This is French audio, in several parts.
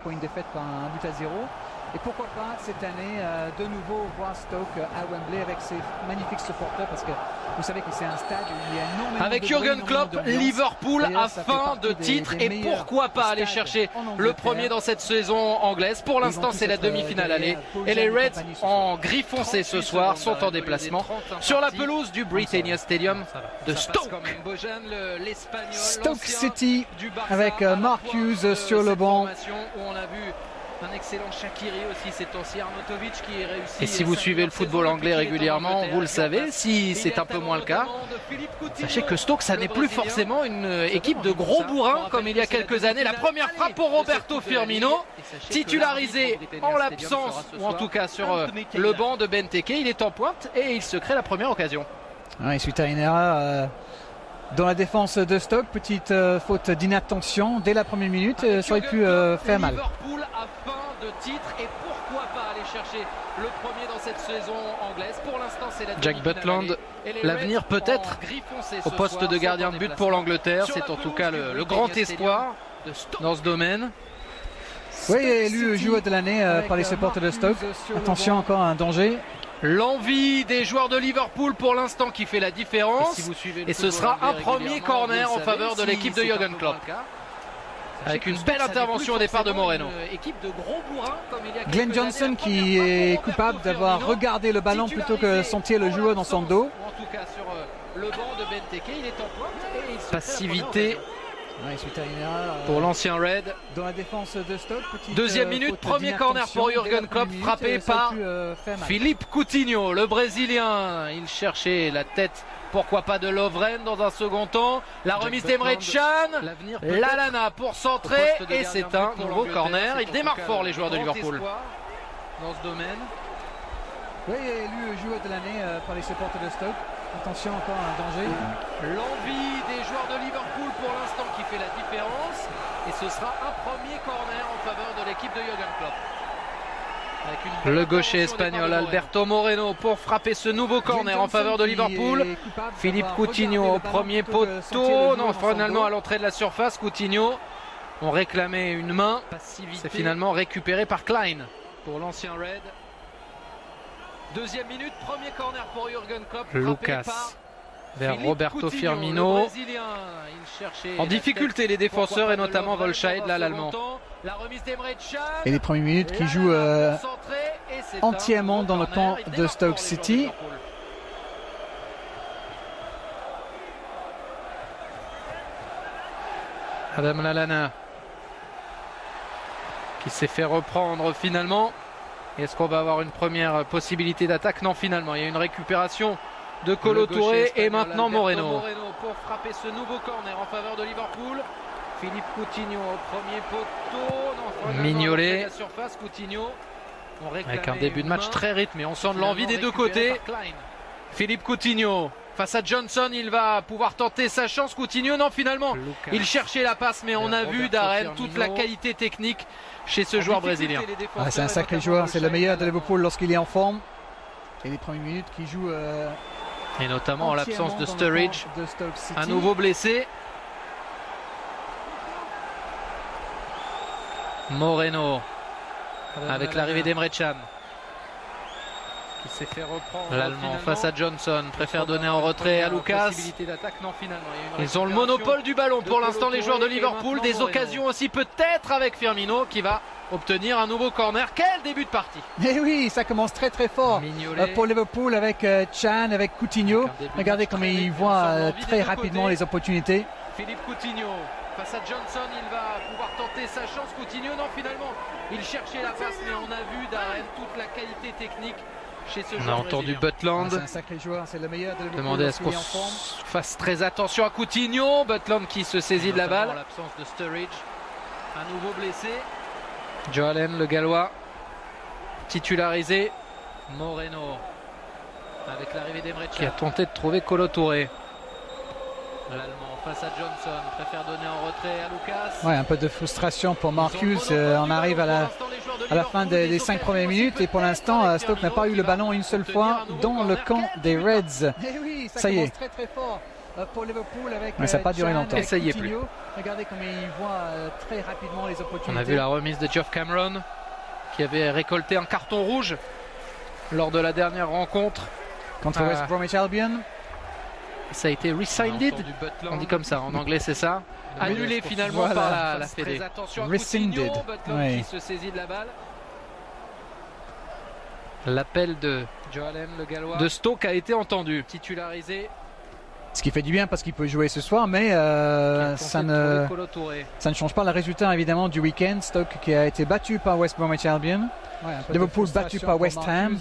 pour une défaite par un but à 0. Et pourquoi pas cette année de nouveau voir Stoke à Wembley avec ses magnifiques supporters, parce que vous savez que c'est un stade où il y a énormément avec Jürgen Klopp, Liverpool a faim de titre et pourquoi pas aller chercher le premier dans cette saison anglaise. Pour l'instant c'est la demi-finale aller et les Reds en gris foncé ce soir sont en déplacement sur la pelouse du Britannia Stadium de Stoke. Stoke City avec Mark Hughes sur le banc. Un excellent Shaqiri aussi, c'est aussi Arnautovic qui réussit. Et si vous suivez le football anglais régulièrement, vous le savez, si c'est un peu moins le cas, sachez que Stoke, ça n'est plus forcément une équipe de gros bourrins comme il y a quelques années. La première frappe pour Roberto Firmino, titularisé en l'absence, ou en tout cas sur le banc de Benteke. Il est en pointe et il se crée la première occasion. Oui, suite à une erreur dans la défense de Stoke, petite faute d'inattention dès la première minute, ça aurait pu faire mal. Liverpool a faim de titre et pourquoi pas aller chercher le premier dans cette saison anglaise. Pour l'instant c'est la Jack Butland, l'avenir peut-être au poste de gardien de but pour l'Angleterre, c'est en tout cas le grand espoir dans ce domaine. Oui, élu joueur de l'année par les supporters de Stoke. Attention, encore un danger. L'envie des joueurs de Liverpool pour l'instant qui fait la différence. Et ce sera un premier corner en faveur de l'équipe de Jürgen Klopp. Avec une belle intervention au départ de Moreno. Glenn Johnson qui est coupable d'avoir regardé le ballon plutôt que sentir le joueur dans son dos. Passivité pour l'ancien Red. Dans la défense de Stoke, deuxième minute, premier corner pour Jürgen Klopp, frappé par Philippe Coutinho, le Brésilien. Il cherchait la tête, pourquoi pas de Lovren dans un second temps. La remise d'Emre Can, Lallana pour centrer et c'est un nouveau corner. Il démarre fort les joueurs de Liverpool dans ce domaine. Oui, élu joueur de l'année par les supporters de Stoke. Attention, encore un danger. L'envie des joueurs de Liverpool pour l'instant qui fait la différence. Et ce sera un premier corner en faveur de l'équipe de Jürgen Klopp. Le gaucher espagnol Alberto Moreno pour frapper ce nouveau corner en faveur de Liverpool. Philippe Coutinho au premier poteau. Non, finalement à l'entrée de la surface, Coutinho ont réclamé une main. C'est finalement récupéré par Klein. Pour l'ancien Red. Deuxième minute, premier corner pour Jürgen Klopp. Lucas vers Roberto Firmino. En difficulté les défenseurs et notamment Volscheid, là l'allemand. Et les premières minutes qui jouent entièrement dans le camp de Stoke City. Adam Lallana qui s'est fait reprendre finalement. Est-ce qu'on va avoir une première possibilité d'attaque? Non, finalement, il y a une récupération de Kolo Touré et maintenant Moreno. Pour frapper ce nouveau corner en faveur de Liverpool. Philippe Coutinho au premier poteau. Mignolet. La surface, Coutinho. Avec un début de match très rythmé. On sent de l'envie des deux côtés. Philippe Coutinho face à Johnson, il va pouvoir tenter sa chance. Coutinho, non, finalement, il cherchait la passe, mais on a vu Darren toute la qualité technique chez ce joueur brésilien. C'est un sacré joueur, c'est le meilleur de Liverpool lorsqu'il est en forme. Et les premières minutes qui joue et notamment en l'absence de Sturridge, à nouveau blessé. Moreno avec l'arrivée d'Emre Can qui s'est fait reprendre. L'Allemand face à Johnson préfère donner en retrait à Lucas. Ils ont le monopole du ballon pour l'instant les joueurs de Liverpool. Des occasions aussi peut-être avec Firmino qui va obtenir un nouveau corner. Quel début de partie! Et oui, ça commence très très fort pour Liverpool avec Can, avec Coutinho. Regardez comme il voit très rapidement les opportunités. Philippe Coutinho face à Johnson, il va pouvoir tenter sa chance. Coutinho, non, finalement, il cherchait la passe, mais on a vu Darren toute la qualité technique. On a entendu Butland demander à ce qu'on fasse très attention à Coutinho. Butland qui se saisit de la balle. L'absence de Sturridge, un nouveau blessé. Joe Allen, le Gallois, titularisé. Moreno avec l'arrivée d'Emre Can qui a tenté de trouver Kolo Touré. L'Allemand face à Johnson préfère donner en retrait à Lucas. Ouais, un peu de frustration pour Mark Hughes. On arrive à la fin des 5 premières minutes et pour l'instant Stoke n'a pas eu le ballon une seule fois dans le camp des Reds. Ça y est. pour Liverpool avec mais ça n'a pas duré longtemps. Et ça y est plus. Regardez comme il voit très rapidement les opportunités. On a vu la remise de Geoff Cameron qui avait récolté un carton rouge lors de la dernière rencontre contre West Bromwich Albion. Ça a été rescinded, on dit comme ça en anglais, c'est ça. Annulé finalement par la Fédé. Rescinded. Oui. Qui se saisit de la balle. L'appel de Stoke a été entendu. Titularisé. Ce qui fait du bien parce qu'il peut jouer ce soir, mais ça ne change pas le résultat évidemment du week-end. Stoke qui a été battu par West Bromwich Albion. Ouais, Liverpool battu par West Ham,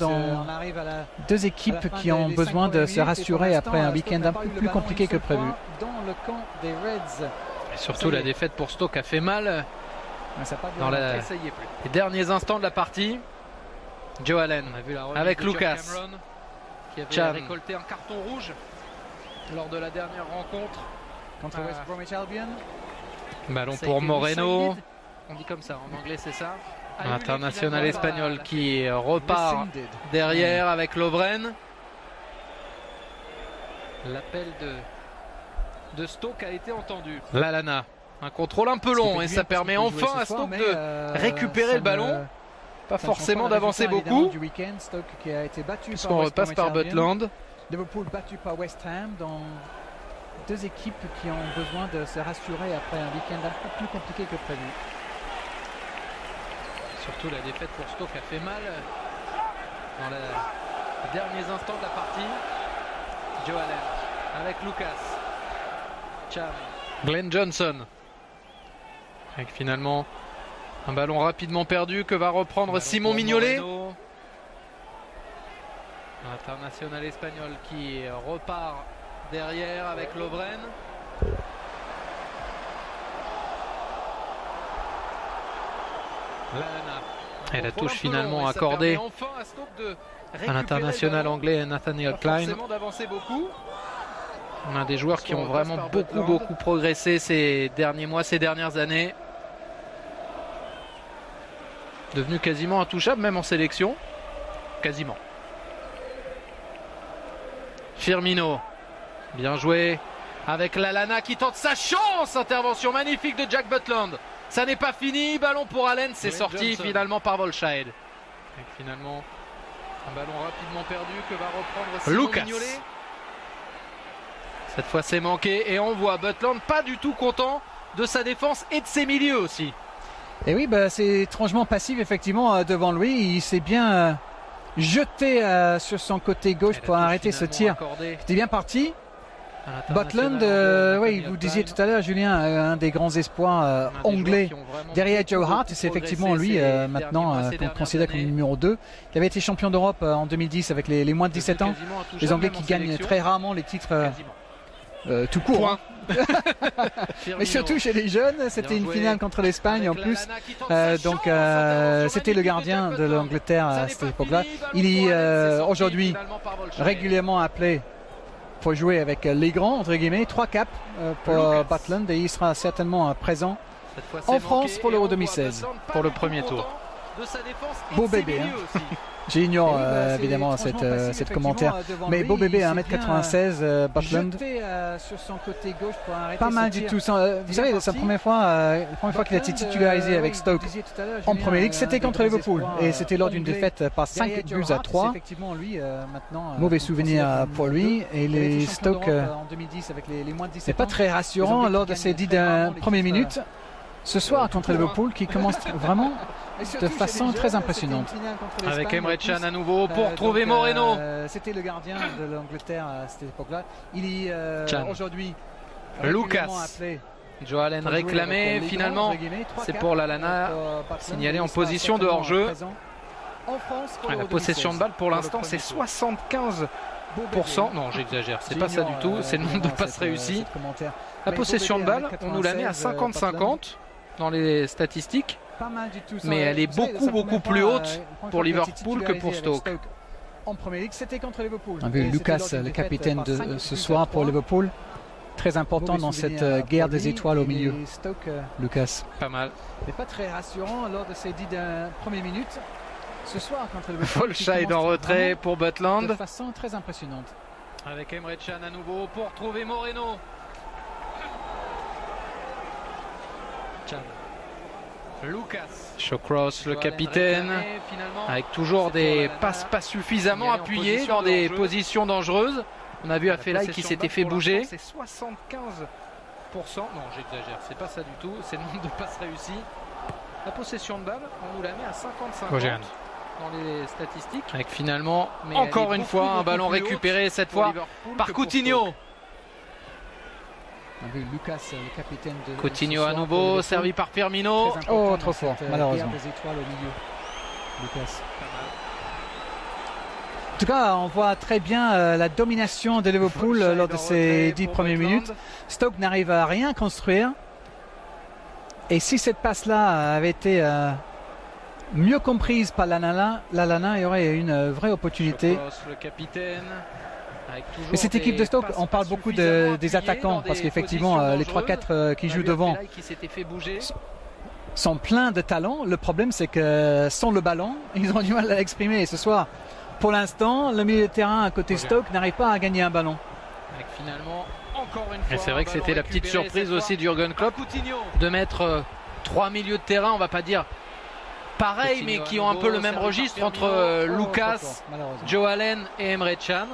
deux équipes qui ont besoin de se rassurer après un week-end un peu plus compliqué que prévu. Dans le camp des Reds. Et surtout la défaite pour Stoke a fait mal dans les derniers instants de la partie. Joe Allen avec Lucas qui avait récolté un carton rouge lors de la dernière rencontre contre West Bromwich Albion. Ballon pour Moreno. On dit comme ça en anglais, c'est ça. International espagnol qui repart derrière avec Lovren. L'appel de Stoke a été entendu. Lallana, un contrôle un peu long et ça permet enfin à Stoke de récupérer le ballon. Pas forcément d'avancer beaucoup. Puisqu'on repasse par Butland. Liverpool battu par West Ham dans deux équipes qui ont besoin de se rassurer après un week-end un peu plus compliqué que prévu. Surtout la défaite pour Stoke a fait mal dans les derniers instants de la partie. Joe Allen avec Lucas. Cham. Glenn Johnson. Avec finalement un ballon rapidement perdu que va reprendre Simon Mignolet. International espagnol qui repart derrière avec Lovren. Et la touche finalement accordée à l'international anglais Nathaniel Klein. On a des joueurs qui ont vraiment beaucoup progressé ces derniers mois, ces dernières années. Devenu quasiment intouchable, même en sélection. Quasiment. Firmino, bien joué avec Lallana qui tente sa chance. Intervention magnifique de Jack Butland. Ça n'est pas fini, ballon pour Allen, c'est sorti finalement par Volscheid. Et finalement, un ballon rapidement perdu que va reprendre Simon Lucas. Mignolet. Cette fois c'est manqué et on voit Butland pas du tout content de sa défense et de ses milieux aussi. Et oui, c'est étrangement passif effectivement devant lui. Il s'est bien jeté sur son côté gauche pour arrêter ce tir. C'était bien parti. Butland, oui, vous disiez tout à l'heure, Julien, un des grands espoirs anglais derrière Joe Hart. C'est effectivement lui maintenant qu'on considère comme numéro 2. Il avait été champion d'Europe en 2010 avec les moins de 17 ans. Les Anglais qui gagnent très rarement les titres tout court. Mais surtout chez les jeunes, c'était une finale contre l'Espagne en plus. Donc c'était le gardien de l'Angleterre à cette époque-là. Il est aujourd'hui régulièrement appelé pour jouer avec les grands, entre guillemets. 3 caps pour Butland et il sera certainement présent en France pour l'Euro 2016 pour le premier tour. Beau bébé, hein. J'ignore évidemment cette commentaire, mais beau bébé à 1m96, Butland. Pas mal du tout. Vous savez, c'est la première fois qu'il a été titularisé avec Stoke en Premier League, c'était contre Liverpool et c'était lors d'une défaite par 5-3. Mauvais souvenir pour lui et les Stoke n'est pas très rassurant lors de ces 10 premières minutes. Ce soir contre Liverpool qui commence vraiment de façon très impressionnante. Avec Emre Can à nouveau pour trouver Moreno. C'était le gardien de l'Angleterre à cette époque-là. Il est aujourd'hui Lucas. Joe Allen réclamé finalement. C'est pour Lallana signalé en position de hors-jeu. La possession de balle pour l'instant c'est 75%. Non, j'exagère, c'est pas ça du tout. C'est le nombre de passes réussies. La possession de balle, on nous la met à 50-50 dans les statistiques. Mais elle est beaucoup plus haute pour Liverpool que pour Stoke. En Premier League, c'était contre Liverpool. Lucas, le capitaine de ce soir pour Liverpool, très important dans cette guerre des étoiles au milieu. Lucas, pas mal. Mais pas très rassurant lors de ces 10 premières minutes. Ce soir contre Liverpool. Volscheid en retrait pour Butland. De façon très impressionnante. Avec Emre Can à nouveau pour trouver Moreno. Can. Lucas. Shawcross, le capitaine, avec toujours des passes pas suffisamment appuyées dans des positions dangereuses. On a vu Afelai qui s'était fait bouger. C'est 75%. Non, j'exagère, c'est pas ça du tout. C'est le nombre de passes réussies. La possession de balle, on nous la met à 55% dans les statistiques. Avec finalement, encore une fois, un ballon récupéré cette fois par Coutinho. On a vu Lucas, le capitaine de Coutinho à nouveau, servi par Firmino. Oh, trop fort, malheureusement. Des étoiles au milieu. Lucas. En tout cas, on voit très bien la domination de Liverpool lors de ces 10 premières minutes. Stoke n'arrive à rien construire. Et si cette passe-là avait été mieux comprise par Lallana, il y aurait une vraie opportunité. Le capitaine. Et cette équipe de Stoke, on parle beaucoup des attaquants parce qu'effectivement les 3-4 qui jouent devant sont pleins de talent. Le problème c'est que sans le ballon, ils ont du mal à l'exprimer. Et ce soir, pour l'instant, le milieu de terrain à côté Stoke n'arrive pas à gagner un ballon. Et c'est vrai que c'était la petite surprise aussi de Jürgen Klopp de mettre 3 milieux de terrain, on va pas dire pareil, mais qui ont un peu le même registre entre Lucas, Joe Allen et Emre Can.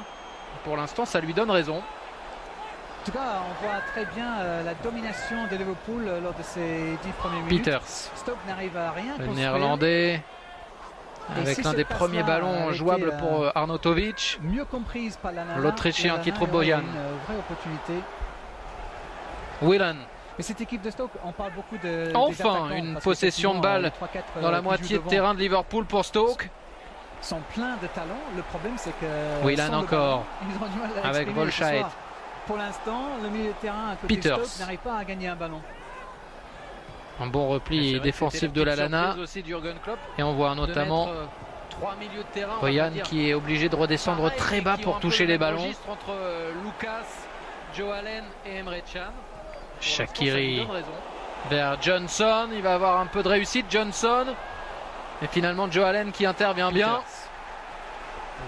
Pour l'instant, ça lui donne raison. En tout cas, on voit très bien la domination de Liverpool lors de ces 10 premières minutes. Peters, Stoke n'arrive à rien construire. Le néerlandais, avec l'un des premiers ballons jouables pour Arnautovic. Mieux comprise par l'Autrichien qui trouve Bojan. Une vraie opportunité. Whelan. Mais cette équipe de Stoke, on parle beaucoup de enfin une possession de balle dans la moitié de terrain de Liverpool pour Stoke. Sont pleins de talent. Le problème c'est que Whelan encore avec Volshait. Pour l'instant, le milieu de terrain à côté de Stoke n'arrive pas à gagner un ballon. Un bon repli défensif de Lallana. Et on voit notamment Bojan qui est obligé de redescendre très bas pour toucher les ballons. Entre Lucas, Joe Allen et Emre Can. Shaqiri vers Johnson. Il va avoir un peu de réussite, Johnson. Et finalement Joe Allen qui intervient bien.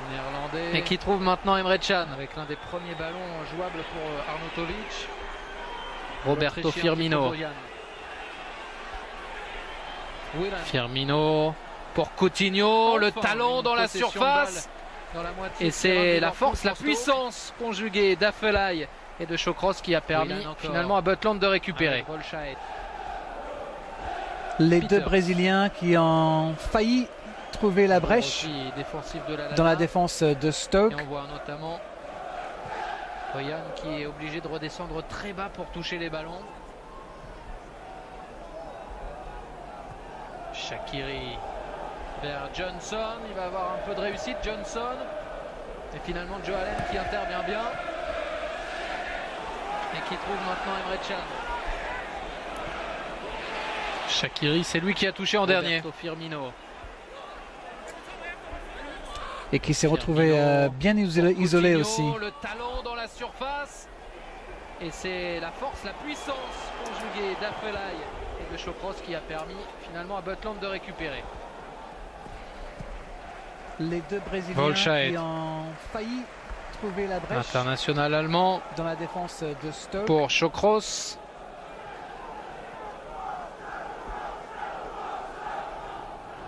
Le néerlandais. Et qui trouve maintenant Emre Can. Avec l'un des premiers ballons jouables pour Arnautovic. Roberto Firmino. Firmino pour Coutinho. Le talon dans la surface. Et c'est la force, la puissance conjuguée d'Afelai et de Shawcross qui a permis finalement à Butland de récupérer. Les deux Brésiliens qui ont failli trouver la brèche dans la défense de Stoke. Et on voit notamment Bojan qui est obligé de redescendre très bas pour toucher les ballons. Shaqiri vers Johnson. Il va avoir un peu de réussite, Johnson. Et finalement Joe Allen qui intervient bien. Et qui trouve maintenant Emre Can. Shaqiri, c'est lui qui a touché en dernier. Firmino. Et qui s'est retrouvé bien isolé aussi. Le talon dans la surface. Et c'est la force, la puissance conjuguée d'Afelai et de Shawcross qui a permis finalement à Butland de récupérer. Les deux Brésiliens qui ont failli trouver la brèche. International allemand dans la défense de Stoke. Pour Shawcross.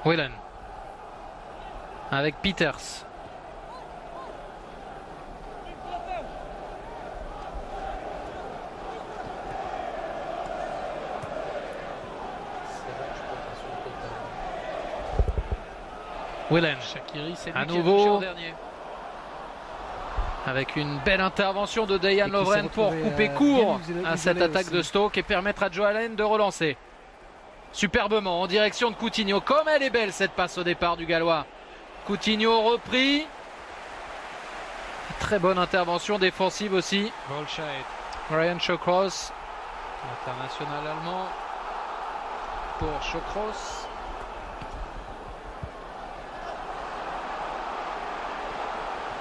Whelan avec Peters. Whelan, à nouveau avec une belle intervention de Dejan Lovren pour couper court à cette attaque de Stoke et permettre à Joe Allen de relancer superbement en direction de Coutinho. Comme elle est belle cette passe au départ du Gallois. Coutinho repris. Très bonne intervention défensive aussi. Ryan Shawcross, international allemand pour Shawcross.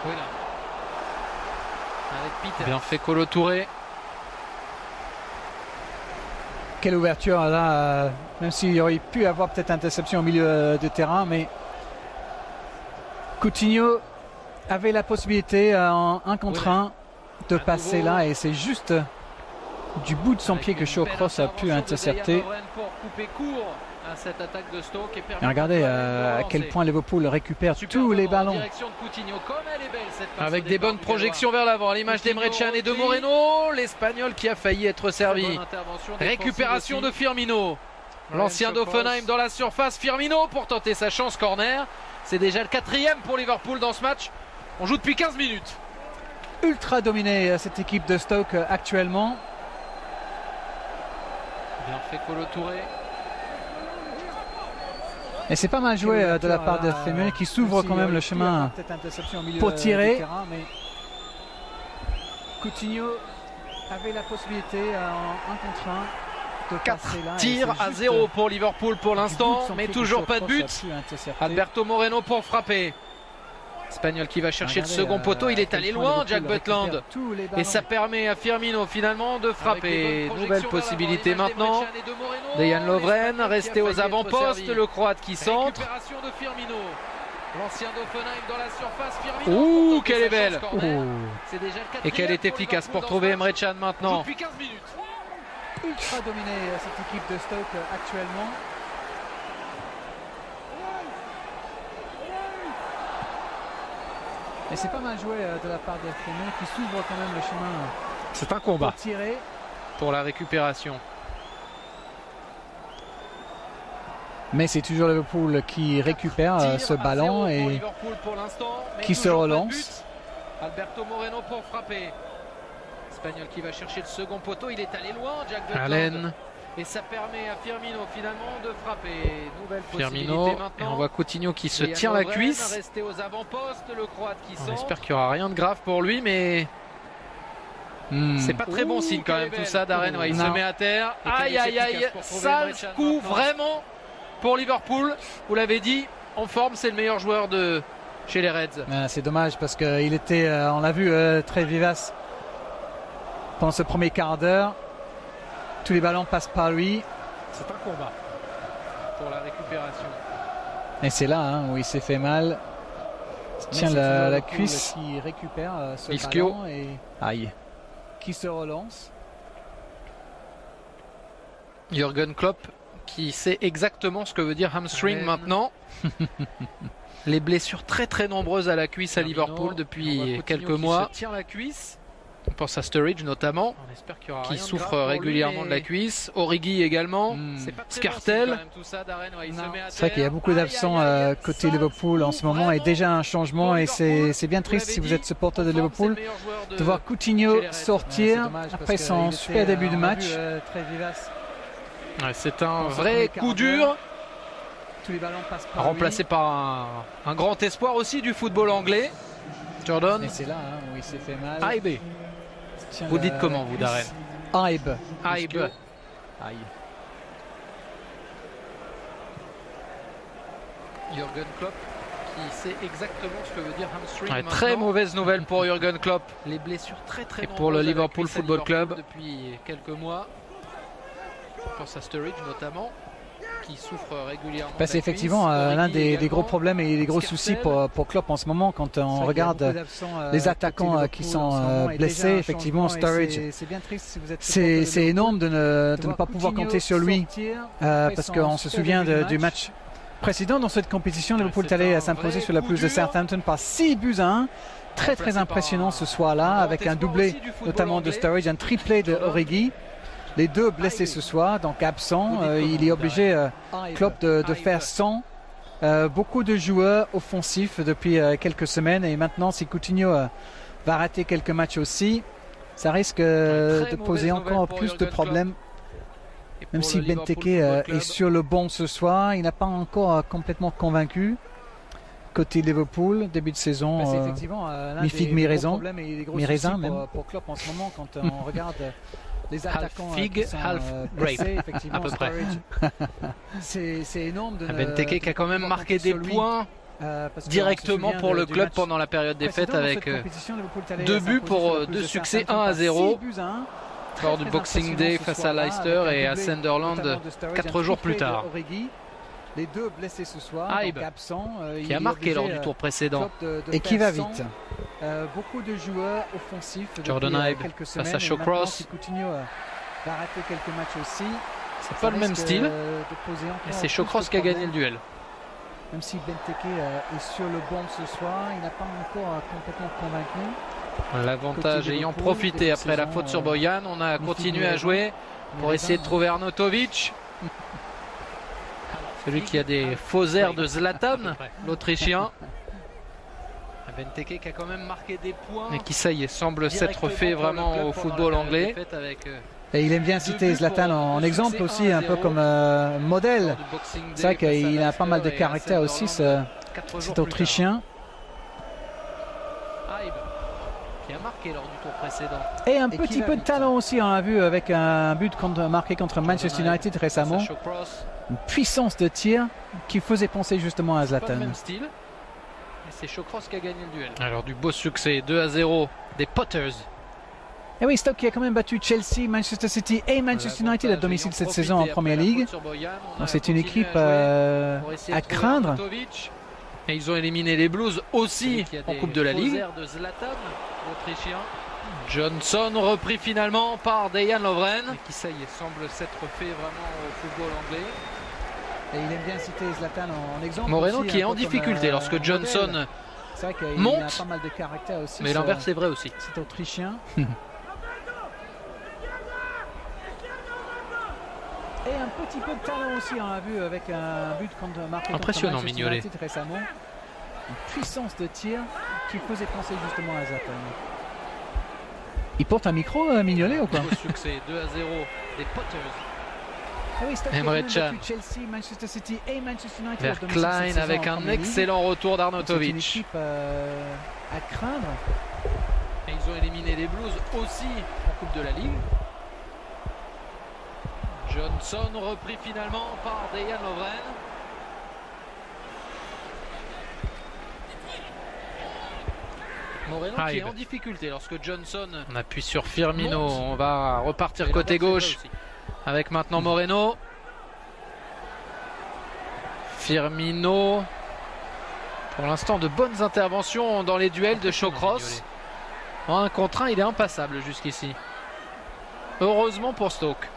Voilà. Avec Peter. Bien fait Kolo Touré. Quelle ouverture là, même s'il y aurait pu avoir peut-être interception au milieu de terrain, mais Coutinho avait la possibilité en 1 contre 1 de passer là et c'est juste du bout de son pied que Shawcross a pu intercepter. Et regardez à quel point Liverpool récupère tous les ballons. Avec des bonnes projections vers l'avant, l'image d'Emre Can et de Moreno, l'Espagnol qui a failli être servi. Récupération de Firmino. L'ancien d'Offenheim dans la surface, Firmino pour tenter sa chance, corner. C'est déjà le 4e pour Liverpool dans ce match. On joue depuis 15 minutes. Ultra dominée cette équipe de Stoke actuellement. Bien fait Kolo Touré. Et c'est pas mal joué de la part de Firmino qui s'ouvre quand même le chemin pour tirer. Coutinho avait la possibilité en 1 contre 1 de 4 passer là. tirs à 0 pour Liverpool pour l'instant, mais toujours pas de but. Alberto Moreno pour frapper. Espagnol qui va chercher le second poteau, il est allé loin, Jack Butland. Et ça permet à Firmino finalement de frapper. Nouvelle possibilité maintenant. Dejan Lovren resté aux avant-postes, le Croate qui centre. Ouh, qu'elle est belle. Et qu'elle est efficace pour trouver Emre Can maintenant. Ultra dominé cette équipe de Stoke actuellement. Et c'est pas mal joué de la part de Firmino qui s'ouvre quand même le chemin. C'est un combat pour tirer. Pour la récupération. Mais c'est toujours Liverpool qui récupère ce ballon et qui se relance. Alberto Moreno pour frapper. Espagnol qui va chercher le second poteau, il est allé loin, Jack Butland. Allen. Et ça permet à Firmino finalement de frapper. Nouvelle Firmino, et on voit Coutinho qui se tient la cuisse. Resté aux avant-postes, le Croate qui on espère qu'il n'y aura rien de grave pour lui, mais c'est pas très bon signe quand même tout ça. Darren, ouais, il se met à terre. Aïe aïe aïe, sale coup vraiment pour Liverpool. Vous l'avez dit, en forme, c'est le meilleur joueur de chez les Reds. C'est dommage parce qu'il était, on l'a vu, très vivace pendant ce premier quart d'heure. Tous les ballons passent par lui. C'est un combat pour la récupération. Et c'est là où il s'est fait mal. Il tient la cuisse. Qui récupère ce ballon et aïe. Qui se relance. Jürgen Klopp qui sait exactement ce que veut dire hamstring maintenant. Les blessures très très nombreuses à la cuisse à Liverpool depuis quelques mois. Se tient la cuisse. On pense à Sturridge notamment, qui souffre régulièrement de la cuisse. Origi également. Skrtel. C'est vrai qu'il y a beaucoup d'absents côté Liverpool en ce moment et déjà un changement et c'est bien triste si vous êtes supporter de Liverpool de voir Coutinho sortir après son super début de match. C'est un vrai coup dur. Remplacé par un grand espoir aussi du football anglais. Jordan. Et c'est là où il s'est fait mal. Aïe. Vous dites comment vous, Darren? Aïe. Jürgen Klopp qui sait exactement ce que veut dire hamstring. Très mauvaise nouvelle pour Jürgen Klopp. Les blessures très nombreuses pour le Liverpool Football Club depuis quelques mois. Je pense à Sturridge notamment, qui souffre régulièrement. C'est effectivement l'un des gros problèmes et des gros soucis pour Klopp en ce moment quand on regarde les attaquants qui sont blessés. Effectivement, Sturridge, c'est énorme de ne pas pouvoir compter sur lui parce qu'on se souvient du match précédent dans cette compétition. Liverpool est allé s'imposer sur la pelouse de Southampton par 6-1. Très impressionnant ce soir-là avec un doublé notamment de Sturridge, un triplé de Origi. Les deux blessés ce soir, donc absents. Il est obligé, Klopp, de faire sans beaucoup de joueurs offensifs depuis quelques semaines. Et maintenant, si Coutinho va rater quelques matchs aussi, ça risque de poser encore plus de problèmes. Même si Benteke est sur le banc ce soir, il n'a pas encore complètement convaincu. Côté Liverpool, début de saison, mi-figue, mi-raisin même. Pour Klopp en ce moment, quand on regarde les attaquants half grape, à peu près. C'est énorme. Benteke qui a quand même marqué des points directement pour le club pendant la période des fêtes avec 2 buts pour 2 succès 1-0 lors du Boxing Day face à Leicester et à Sunderland 4 jours plus tard. Les deux blessés ce soir, donc absents, qui a marqué lors du tour précédent. Et qui va vite. Beaucoup de joueurs offensifs Jordan Ibe face à Shawcross. Coutinho va arrêter quelques matchs aussi. C'est pas le même style. Et c'est Shawcross qui a gagné le duel. Même si Benteke est sur le banc ce soir, il n'a pas encore complètement convaincu. L'avantage ayant profité après la faute sur Bojan, on a continué à jouer pour essayer de trouver Arnautovic. Celui qui a des faux airs de Zlatan, l'Autrichien. Benteke qui a quand même marqué des points. Et qui, ça y est, semble s'être fait vraiment au football anglais. Et il aime bien citer Zlatan en exemple aussi, un peu comme modèle. C'est vrai qu'il a pas mal de caractère aussi, cet Autrichien. Qui a marqué lors du tour précédent. Et un petit peu de talent aussi, on l'a vu avec un but marqué contre Manchester United récemment. Une puissance de tir qui faisait penser justement à Zlatan. Et c'est Shawcross qui a gagné le duel. Alors du beau succès, 2-0 des Potters. Et oui, Stoke qui a quand même battu Chelsea, Manchester City et Manchester United à domicile cette saison en Premier League. Donc c'est une équipe à craindre. Et ils ont éliminé les Blues aussi en Coupe de la Ligue. Johnson repris finalement par Dejan Lovren. Qui ça y est, semble s'être fait vraiment au football anglais. Et il aime bien citer Zlatan en exemple. Moreno aussi, qui est en difficulté lorsque Johnson monte. A pas mal de caractère aussi, mais l'inverse est vrai aussi. C'est Autrichien. Et un petit peu de talent aussi, on l'a vu avec un but marqué impressionnant, contre Mignolet récemment. Une puissance de tir qui faisait penser justement à Zlatan. Il porte un micro, Mignolet, ou quoi? Succès 2-0 des Potters. Ah oui, Emre Can Chelsea, Manchester City et Manchester United vers Klein avec un excellent retour d'Arnautovic. C'est une équipe à craindre. Et ils ont éliminé les Blues aussi en Coupe de la Ligue. Johnson repris finalement par Dejan Lovren. Moreno qui est en difficulté lorsque Johnson... On appuie sur Firmino, on va repartir côté gauche avec maintenant Moreno. Firmino, pour l'instant de bonnes interventions dans les duels de Shawcross. En 1 contre 1, il est impassable jusqu'ici. Heureusement pour Stoke.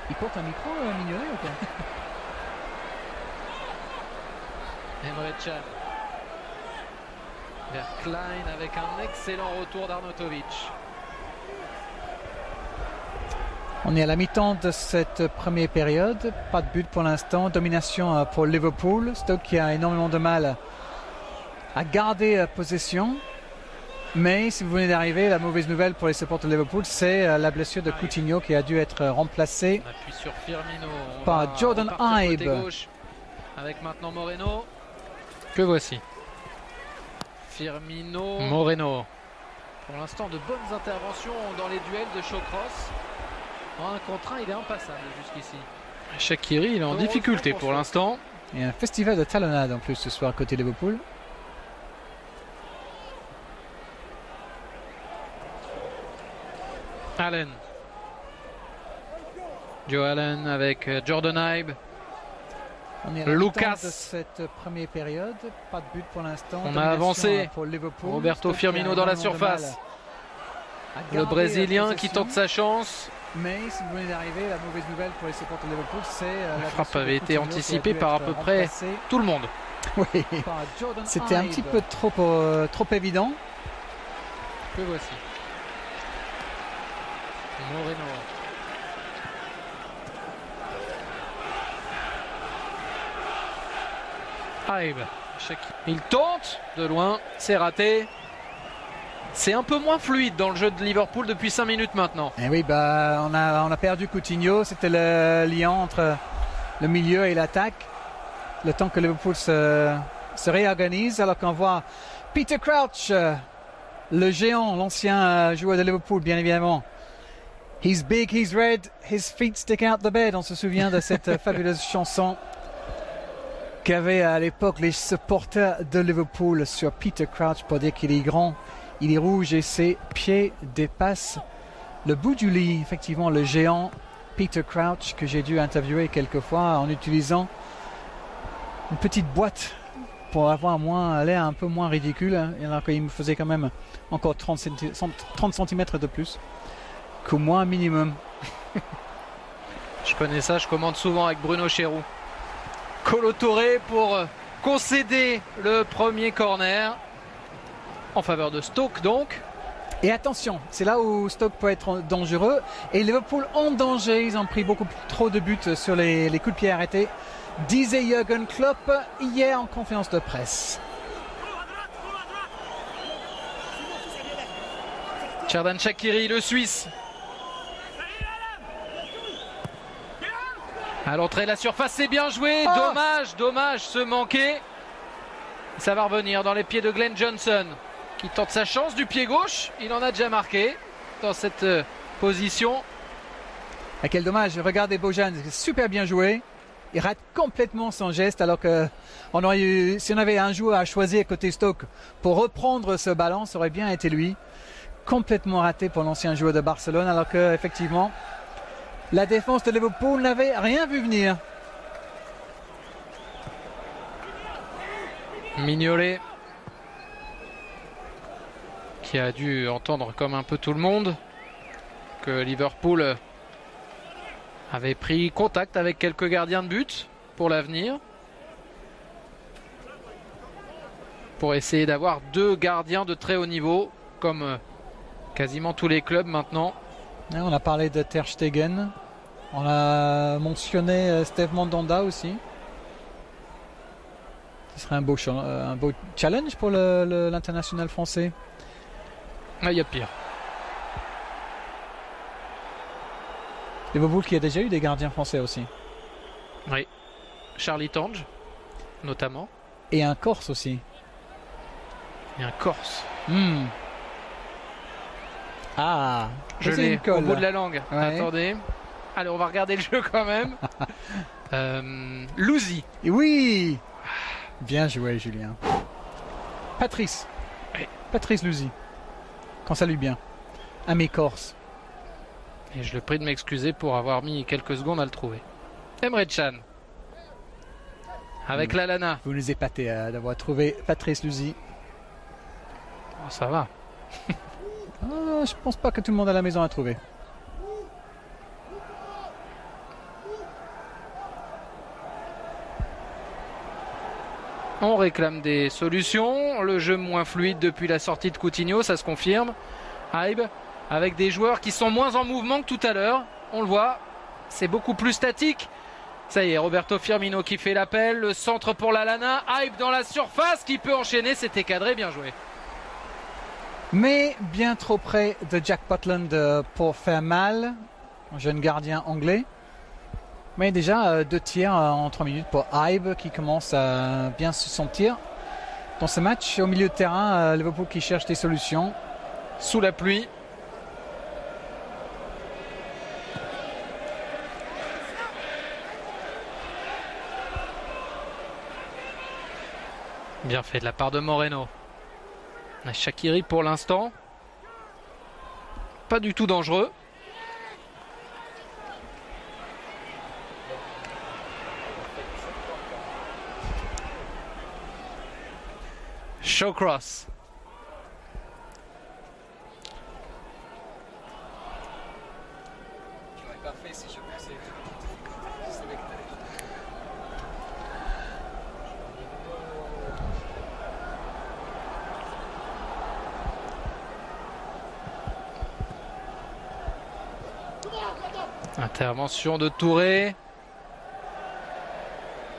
Il porte un micro, Mignolet, ou quoi? Emre Can vers Klein avec un excellent retour d'Arnautovic. On est à la mi-temps de cette première période. Pas de but pour l'instant. Domination pour Liverpool. Stoke qui a énormément de mal à garder possession. Mais si vous venez d'arriver, la mauvaise nouvelle pour les supporters de Liverpool, c'est la blessure de Coutinho qui a dû être remplacé sur Firmino, par Jordan Ibe. Avec maintenant Moreno. Que voici. Firmino. Moreno. Pour l'instant, de bonnes interventions dans les duels de Shawcross. En 1 contre 1, il est impassable jusqu'ici. Shaqiri, il est en difficulté pour l'instant. Et un festival de talonnade en plus ce soir côté Liverpool. Allen. Joe Allen avec Jordan Ibe. On est à Lucas. De cette première période, pas de but pour l'instant. On a avancé. Pour Liverpool. Roberto Firmino dans la surface. Le Brésilien qui tente sa chance. Mais si vous venez d'arriver, la mauvaise nouvelle pour les supporters de Liverpool, c'est la frappe avait été anticipée par à peu près tout le monde. Oui, c'était un petit peu trop évident. Que voici. Moreno. Ibe. Il tente de loin, c'est raté. C'est un peu moins fluide dans le jeu de Liverpool depuis 5 minutes maintenant. Et oui, bah, on a perdu Coutinho. C'était le lien entre le milieu et l'attaque. Le temps que Liverpool se réorganise. Alors qu'on voit Peter Crouch, le géant, l'ancien joueur de Liverpool, bien évidemment. He's big, he's red, his feet stick out the bed. On se souvient de cette fabuleuse chanson qu'avaient à l'époque les supporters de Liverpool sur Peter Crouch pour dire qu'il est grand. Il est rouge et ses pieds dépassent le bout du lit. Effectivement, le géant Peter Crouch que j'ai dû interviewer quelques fois en utilisant une petite boîte pour avoir l'air un peu moins ridicule, alors qu'il me faisait quand même encore 30 cm de plus qu'au moins minimum. Je connais ça, je commande souvent avec Bruno Chéroux. Kolo Touré pour concéder le premier corner en faveur de Stoke donc. Et attention, c'est là où Stoke peut être dangereux. Et Liverpool en danger, ils ont pris beaucoup trop de buts sur les coups de pied arrêtés, disait Jürgen Klopp hier en conférence de presse. Xherdan Shaqiri, le Suisse. À l'entrée de la surface, c'est bien joué. Dommage, se manquer. Ça va revenir dans les pieds de Glenn Johnson, qui tente sa chance du pied gauche. Il en a déjà marqué dans cette position. Ah, quel dommage. Regardez Bojan, super bien joué. Il rate complètement son geste, alors que si on avait un joueur à choisir côté Stoke pour reprendre ce ballon, ça aurait bien été lui. Complètement raté pour l'ancien joueur de Barcelone, alors que effectivement la défense de Liverpool n'avait rien vu venir. Mignolet, qui a dû entendre comme un peu tout le monde que Liverpool avait pris contact avec quelques gardiens de but pour l'avenir, pour essayer d'avoir 2 gardiens de très haut niveau comme quasiment tous les clubs maintenant. On a parlé de Ter Stegen, on a mentionné Steve Mandanda aussi. Ce serait un beau challenge pour l'international français. Il y a pire. Liverpool qui a déjà eu des gardiens français aussi. Oui, Charlie Tange notamment. Et un Corse aussi. Et un Corse. Ah, je l'ai au bout de la langue. Ouais. Attendez. Allez, on va regarder le jeu quand même. Louzi. Oui. Bien joué, Julien. Patrice. Oui. Patrice Louzi. Quand ça lui bien. Ami Corse. Et je le prie de m'excuser pour avoir mis quelques secondes à le trouver. Emre Can. Avec Lallana. Vous nous épatez d'avoir trouvé Patrice Louzi. Oh, ça va. Je pense pas que tout le monde à la maison a trouvé. On réclame des solutions. Le jeu moins fluide depuis la sortie de Coutinho, ça se confirme. Hybe, avec des joueurs qui sont moins en mouvement que tout à l'heure. On le voit, c'est beaucoup plus statique. Ça y est, Roberto Firmino qui fait l'appel. Le centre pour Lallana. Hybe dans la surface qui peut enchaîner. C'était cadré, bien joué. Mais bien trop près de Jack Butland pour faire mal. Un jeune gardien anglais. Mais déjà 2 tirs en 3 minutes pour Hybe qui commence à bien se sentir dans ce match. Au milieu de terrain, Liverpool qui cherche des solutions. Sous la pluie. Bien fait de la part de Moreno. Shaqiri pour l'instant. Pas du tout dangereux. Shawcross. Intervention de Touré.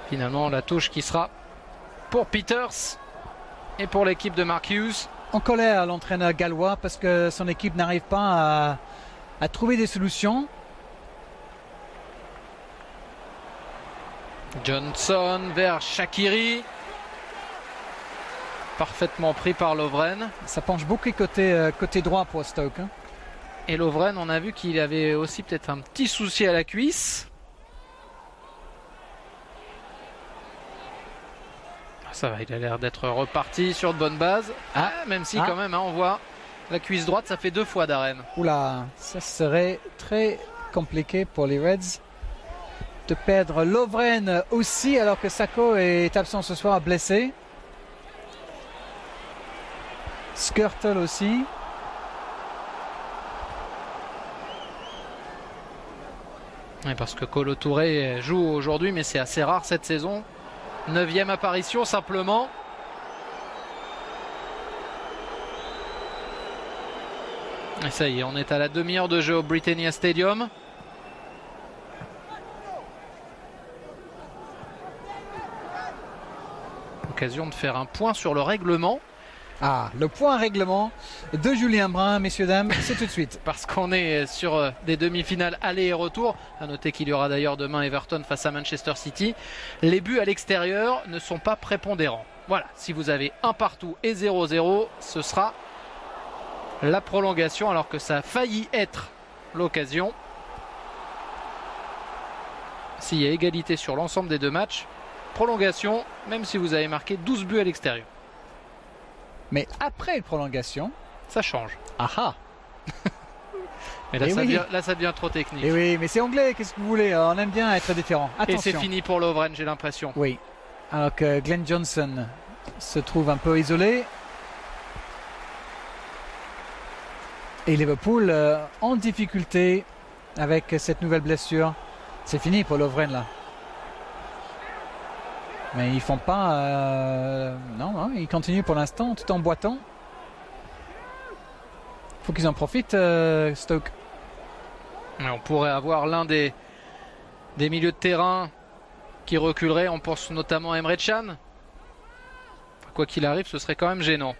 Finalement la touche qui sera pour Peters et pour l'équipe de Mark Hughes. En colère l'entraîneur gallois parce que son équipe n'arrive pas à trouver des solutions. Johnson vers Shaqiri. Parfaitement pris par Lovren. Ça penche beaucoup côté droit pour Stoke. Et Lovren, on a vu qu'il avait aussi peut-être un petit souci à la cuisse. Ça va, il a l'air d'être reparti sur de bonnes bases. Même si quand même, on voit la cuisse droite, ça fait 2 fois d'arène. Oula, ça serait très compliqué pour les Reds de perdre Lovren aussi, alors que Sako est absent ce soir, blessé. Skrtel aussi. Oui, parce que Kolo Touré joue aujourd'hui, mais c'est assez rare cette saison. 9e apparition simplement. Et ça y est, on est à la demi-heure de jeu au Britannia Stadium. Occasion de faire un point sur le règlement. Ah, le point règlement de Julien Brun, messieurs, dames, c'est tout de suite. Parce qu'on est sur des demi-finales aller et retour. À noter qu'il y aura d'ailleurs demain Everton face à Manchester City. Les buts à l'extérieur ne sont pas prépondérants. Voilà, si vous avez un partout et 0-0, ce sera la prolongation, alors que ça a failli être l'occasion. S'il y a égalité sur l'ensemble des deux matchs, prolongation, même si vous avez marqué 12 buts à l'extérieur. Mais après une prolongation, ça change. Ah ah. Mais là, ça devient trop technique. Et oui, mais c'est anglais, qu'est-ce que vous voulez? On aime bien être différent. Attention. Et c'est fini pour Lovren, j'ai l'impression. Oui. Alors que Glenn Johnson se trouve un peu isolé. Et Liverpool en difficulté avec cette nouvelle blessure. C'est fini pour Lovren là. Mais ils font pas... non, ils continuent pour l'instant tout en boitant. Il faut qu'ils en profitent, Stoke. On pourrait avoir l'un des milieux de terrain qui reculerait. On pense notamment à Emre Can. Quoi qu'il arrive, ce serait quand même gênant.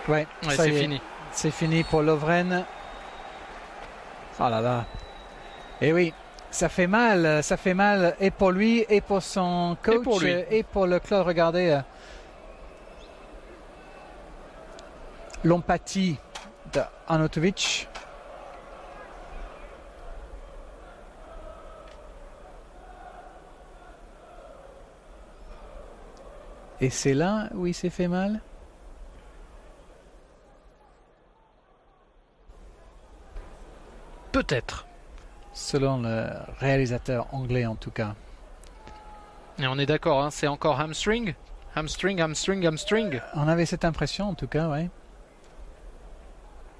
Ouais, c'est fini. C'est fini pour Lovren. Oh là là. Et oui, ça fait mal et pour lui et pour son coach et pour le club. Regardez l'empathie d'Arnautovic. Et c'est là où il s'est fait mal. Peut-être. Selon le réalisateur anglais en tout cas. Et on est d'accord, hein, c'est encore hamstring. Hamstring. On avait cette impression en tout cas, ouais.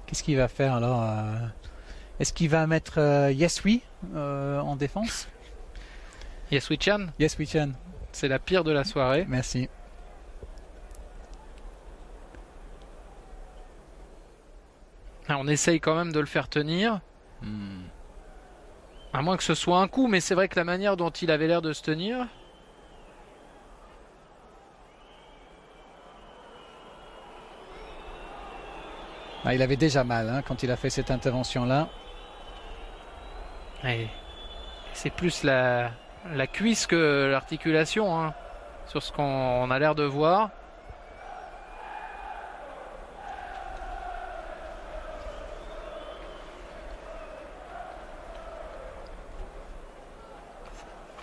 Qu'est-ce qu'il va faire alors Est-ce qu'il va mettre Yes We en défense? Yes We Can. Yes We Can. C'est la pire de la soirée. Merci. On essaye quand même de le faire tenir. À moins que ce soit un coup, mais c'est vrai que la manière dont il avait l'air de se tenir... Ah, il avait déjà mal hein, quand il a fait cette intervention-là. C'est plus la cuisse que l'articulation, hein, sur ce qu'on a l'air de voir.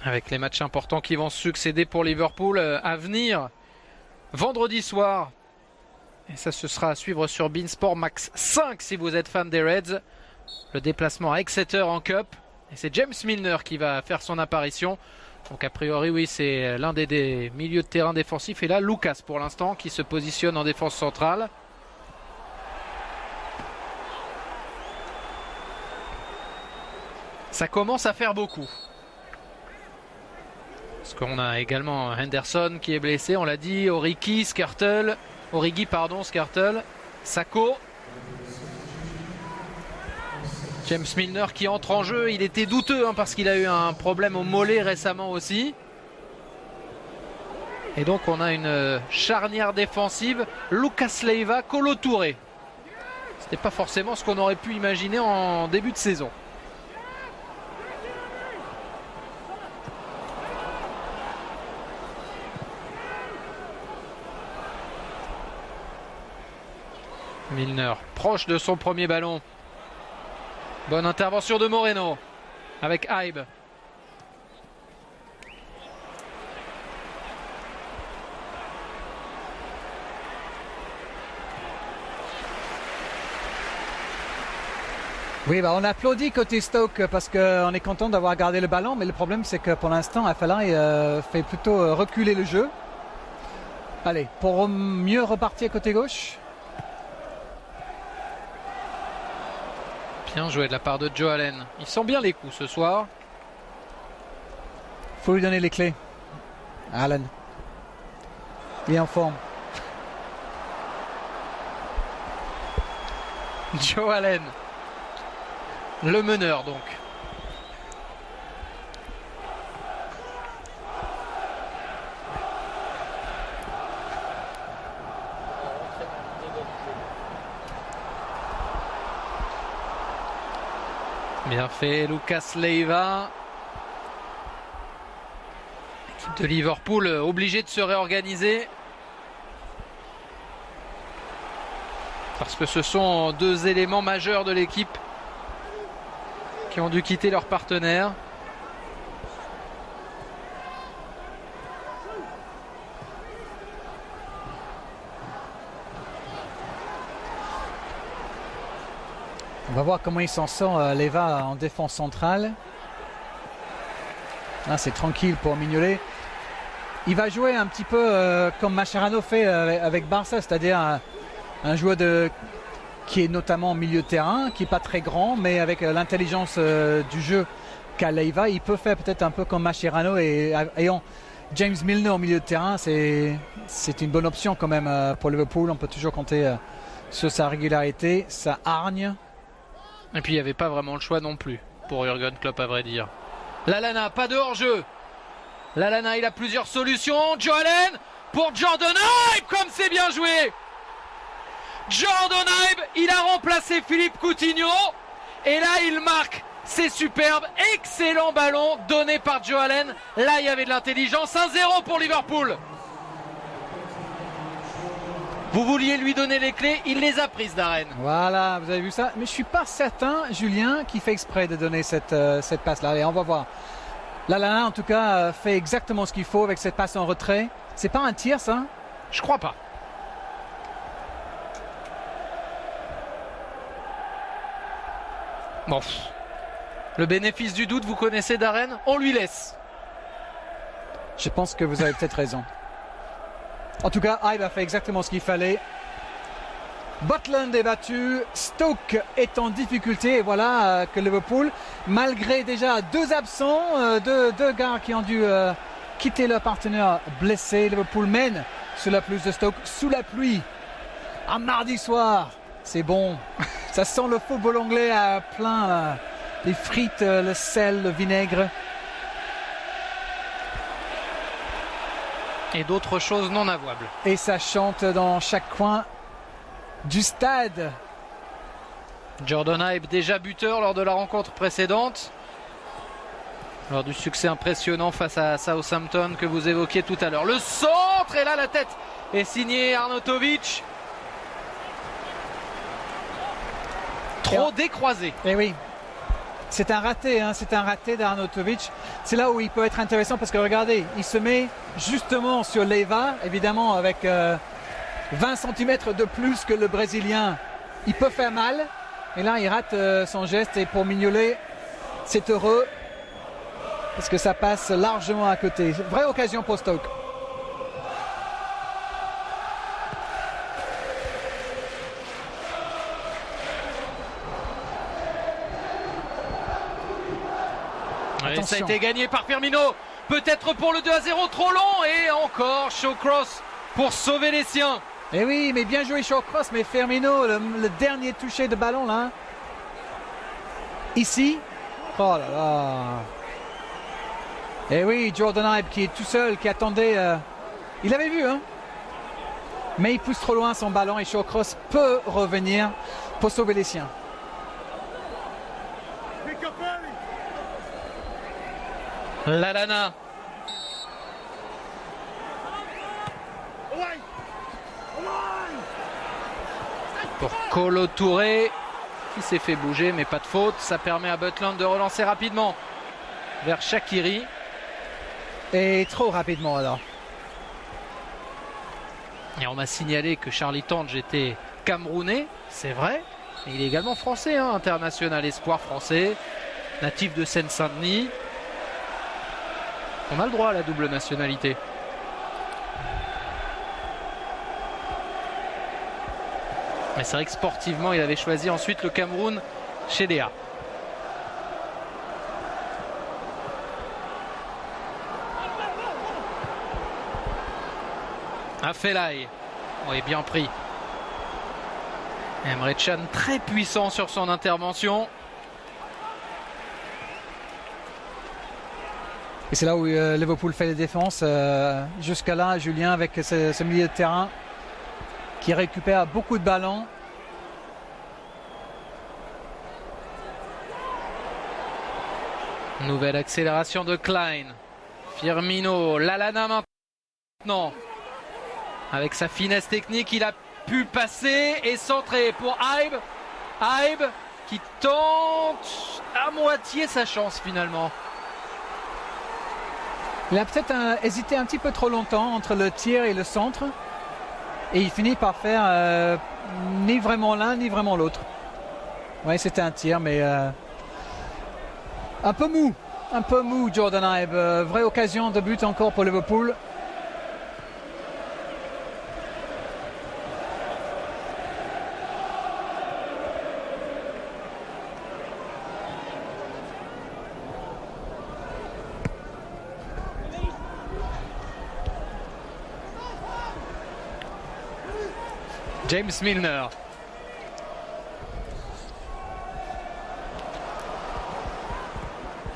Avec les matchs importants qui vont se succéder pour Liverpool à venir vendredi soir. Et ça, ce sera à suivre sur beIN Sport Max 5 si vous êtes fan des Reds. Le déplacement à Exeter en Cup. Et c'est James Milner qui va faire son apparition. Donc a priori, oui, c'est l'un des milieux de terrain défensifs. Et là, Lucas pour l'instant qui se positionne en défense centrale. Ça commence à faire beaucoup. Parce qu'on a également Henderson qui est blessé, on l'a dit, Origi, Skrtel, Sako. James Milner qui entre en jeu, il était douteux hein, parce qu'il a eu un problème au mollet récemment aussi. Et donc on a une charnière défensive, Lucas Leiva, Kolo Touré. C'était pas forcément ce qu'on aurait pu imaginer en début de saison. Milner, proche de son premier ballon. Bonne intervention de Moreno avec Ibe. Oui, bah on applaudit côté Stoke parce qu'on est content d'avoir gardé le ballon, mais le problème c'est que pour l'instant Afellay fait plutôt reculer le jeu. Allez, pour mieux repartir côté gauche. Bien joué de la part de Joe Allen. Il sent bien les coups ce soir. Faut lui donner les clés. Allen. Il est en forme. Joe Allen. Le meneur donc. Bien fait Lucas Leiva. L'équipe de Liverpool obligée de se réorganiser. Parce que ce sont deux éléments majeurs de l'équipe qui ont dû quitter leur partenaire. On va voir comment il s'en sort, Leiva en défense centrale. Là, c'est tranquille pour Mignolet. Il va jouer un petit peu comme Mascherano fait avec Barça, c'est-à-dire un joueur qui est notamment au milieu de terrain, qui n'est pas très grand, mais avec l'intelligence du jeu qu'a Leiva, il peut faire peut-être un peu comme Mascherano et ayant James Milner au milieu de terrain, c'est une bonne option quand même pour Liverpool. On peut toujours compter sur sa régularité, sa hargne. Et puis il n'y avait pas vraiment le choix non plus pour Jürgen Klopp à vrai dire. Lallana, pas de hors-jeu. Lallana, il a plusieurs solutions. Joe Allen pour Jordan Ibe, comme c'est bien joué. Jordan Ibe, il a remplacé Philippe Coutinho. Et là, il marque. C'est superbe. Excellent ballon donné par Joe Allen. Là, il y avait de l'intelligence. 1-0 pour Liverpool. Vous vouliez lui donner les clés, il les a prises, Darren. Voilà, vous avez vu ça. Mais je ne suis pas certain, Julien, qui fait exprès de donner cette passe-là. Allez, on va voir. Lallana, en tout cas, fait exactement ce qu'il faut avec cette passe en retrait. C'est pas un tir, ça? Je crois pas. Bon. Le bénéfice du doute, vous connaissez, Darren? On lui laisse. Je pense que vous avez peut-être raison. En tout cas, Ibe a fait exactement ce qu'il fallait. Butland est battu, Stoke est en difficulté et voilà que Liverpool, malgré déjà deux absents, deux gars qui ont dû quitter leur partenaire blessé, Liverpool mène sur la pelouse de Stoke sous la pluie. Un mardi soir, c'est bon, ça sent le football anglais à plein, les frites, le sel, le vinaigre. Et d'autres choses non avouables. Et ça chante dans chaque coin du stade. Jordan Ibe déjà buteur lors de la rencontre précédente. Lors du succès impressionnant face à Southampton que vous évoquiez tout à l'heure. Le centre, et là la tête est signée Arnautovic. Trop décroisé. Et oui. C'est un raté, hein, c'est un raté d'Arnautovic. C'est là où il peut être intéressant parce que regardez, il se met justement sur Leiva, évidemment avec 20 cm de plus que le Brésilien. Il peut faire mal, et là il rate son geste et pour Mignolet, c'est heureux parce que ça passe largement à côté. Vraie occasion pour Stoke. Et ça a été gagné par Firmino, peut-être pour le 2-0, trop long, et encore Shawcross pour sauver les siens. Et oui, mais bien joué Shawcross, mais Firmino, le dernier touché de ballon là, ici, oh là là. Et oui, Jordan Ibe qui est tout seul, qui attendait, il avait vu, hein, mais il pousse trop loin son ballon et Shawcross peut revenir pour sauver les siens. Lallana. Pour Kolo Touré qui s'est fait bouger mais pas de faute. Ça permet à Butland de relancer rapidement vers Shaqiri. Et trop rapidement alors. Et on m'a signalé que Charlie Tange était camerounais, c'est vrai. Et il est également français, hein, international espoir français, natif de Seine-Saint-Denis. On a le droit à la double nationalité. Mais c'est vrai que sportivement, il avait choisi ensuite le Cameroun chez Léa. Afelai, oui, bien pris. Emre Can très puissant sur son intervention. Et c'est là où Liverpool fait les défenses. Jusqu'à là, Julien avec ce milieu de terrain qui récupère beaucoup de ballons. Nouvelle accélération de Klein. Firmino, Lallana maintenant. Avec sa finesse technique, il a pu passer et centrer pour Aïb. Aïb qui tente à moitié sa chance finalement. Il a peut-être hésité un petit peu trop longtemps entre le tir et le centre. Et il finit par faire ni vraiment l'un ni vraiment l'autre. Oui, c'était un tir, mais un peu mou Jordan Aïb. Vraie occasion de but encore pour Liverpool. James Milner.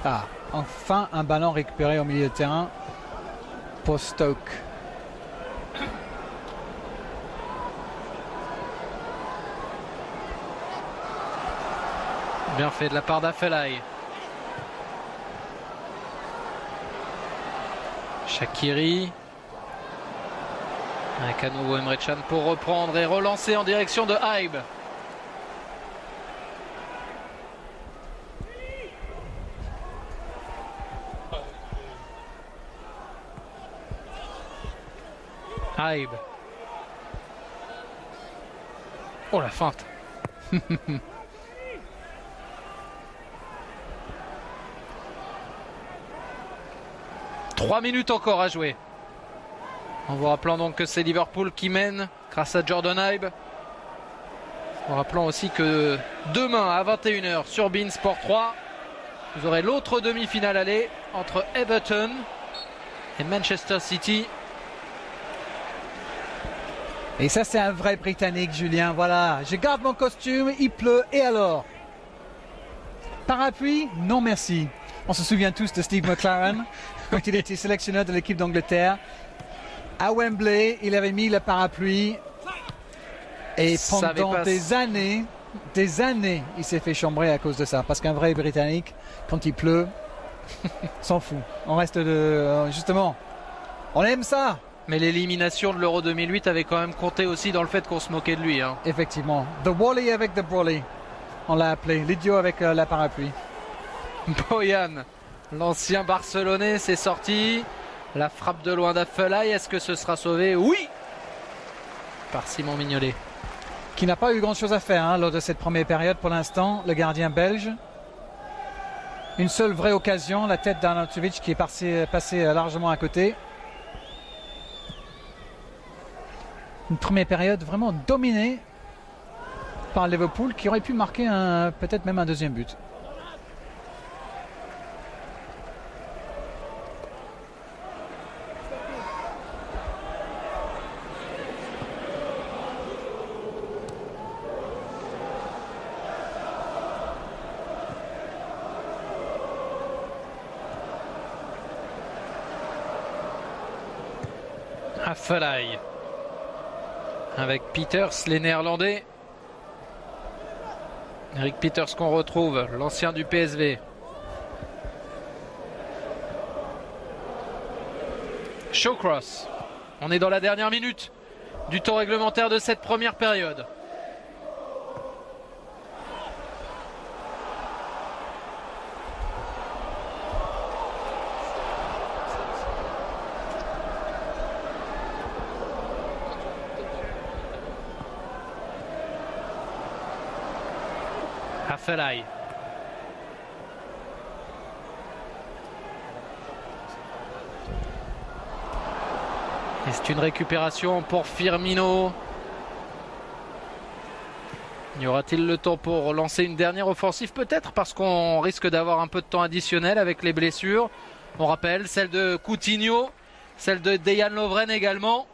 Ah, enfin un ballon récupéré au milieu de terrain pour Stoke. Bien fait de la part d'Afelai. Shaqiri. Avec à nouveau Emre Can pour reprendre et relancer en direction de Aïb. Aïb. Oh la feinte. 3 minutes encore à jouer. En vous rappelant donc que c'est Liverpool qui mène grâce à Jordan Aïb. En rappelant aussi que demain à 21 h sur beIN Sport 3, vous aurez l'autre demi-finale aller entre Everton et Manchester City. Et ça, c'est un vrai Britannique, Julien. Voilà, je garde mon costume, il pleut, et alors? Parapluie? Non, merci. On se souvient tous de Steve McLaren quand il était sélectionneur de l'équipe d'Angleterre. À Wembley, il avait mis le parapluie et pendant des années, il s'est fait chambrer à cause de ça. Parce qu'un vrai Britannique, quand il pleut, s'en fout. On reste justement, on aime ça. Mais l'élimination de l'Euro 2008 avait quand même compté aussi dans le fait qu'on se moquait de lui. Hein. Effectivement. The Wally avec The Brawley, on l'a appelé. L'idiot avec la parapluie. Boyan, l'ancien Barcelonais, c'est sorti. La frappe de loin d'Afelai, est-ce que ce sera sauvé? Oui, par Simon Mignolet. Qui n'a pas eu grand-chose à faire lors de cette première période pour l'instant, le gardien belge. Une seule vraie occasion, la tête d'Arnautovic qui est passé largement à côté. Une première période vraiment dominée par Liverpool qui aurait pu marquer peut-être même un deuxième but. Afelai avec Peters, les Néerlandais. Eric Peters qu'on retrouve, l'ancien du PSV. Shawcross. On est dans la dernière minute du temps réglementaire de cette première période. Felay. Et c'est une récupération pour Firmino. Y aura-t-il le temps pour lancer une dernière offensive? Peut-être, parce qu'on risque d'avoir un peu de temps additionnel avec les blessures. On rappelle celle de Coutinho, celle de Dejan Lovren également.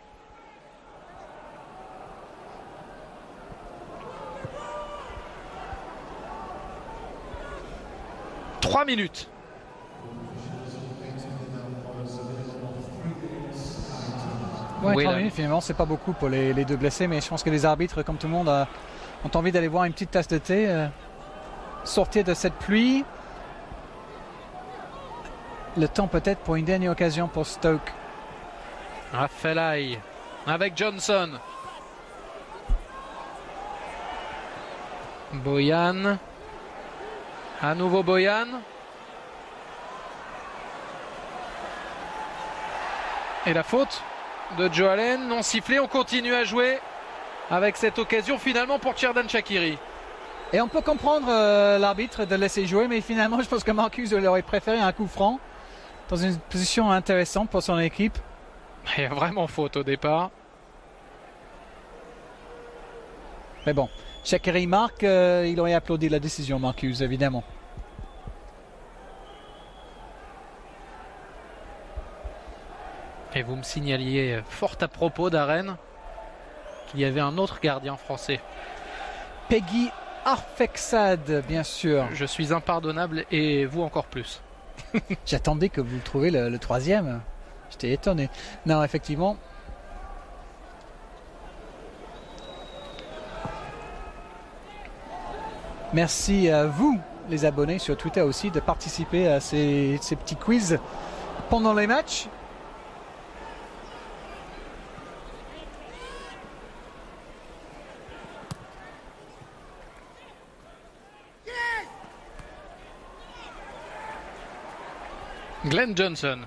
« 3 minutes. Ouais, 3 minutes, finalement, c'est pas beaucoup pour les deux blessés, mais je pense que les arbitres, comme tout le monde, ont envie d'aller boire une petite tasse de thé, sortir de cette pluie. Le temps peut-être pour une dernière occasion pour Stoke. Felay avec Johnson. Boyan. À nouveau Boyan. Et la faute de Joe Allen, non sifflé. On continue à jouer avec cette occasion finalement pour Xherdan Shaqiri. Et on peut comprendre l'arbitre de laisser jouer, mais finalement je pense que Marcus aurait préféré un coup franc dans une position intéressante pour son équipe. Il y a vraiment faute au départ. Mais bon, Shaqiri marque, il aurait applaudi la décision, Marcus, évidemment. Et vous me signaliez fort à propos d'Arène qu'il y avait un autre gardien français. Peggy Arfexad, bien sûr. Je suis impardonnable et vous encore plus. J'attendais que vous trouviez le troisième. J'étais étonné. Non, effectivement. Merci à vous, les abonnés sur Twitter aussi, de participer à ces petits quiz pendant les matchs. Glenn Johnson.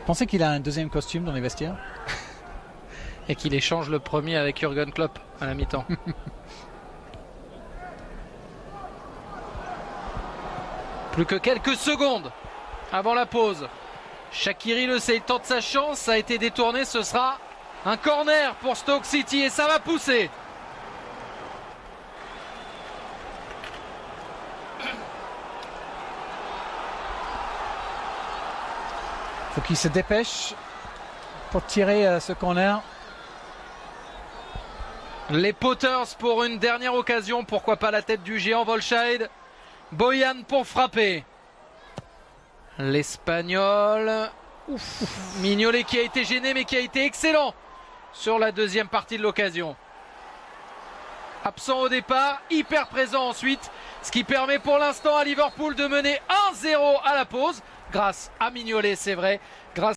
Pensez qu'il a un deuxième costume dans les vestiaires? Et qu'il échange le premier avec Jürgen Klopp à la mi-temps. Plus que quelques secondes avant la pause. Shaqiri le sait, il tente sa chance, ça a été détourné, ce sera un corner pour Stoke City et ça va pousser. Faut qu'il se dépêche pour tirer ce corner. Les Potters pour une dernière occasion, pourquoi pas la tête du géant Wolscheid. Boyan pour frapper. L'Espagnol. Mignolet qui a été gêné mais qui a été excellent sur la deuxième partie de l'occasion. Absent au départ, hyper présent ensuite, ce qui permet pour l'instant à Liverpool de mener 1-0 à la pause. Grâce à Mignolet, c'est vrai. Grâce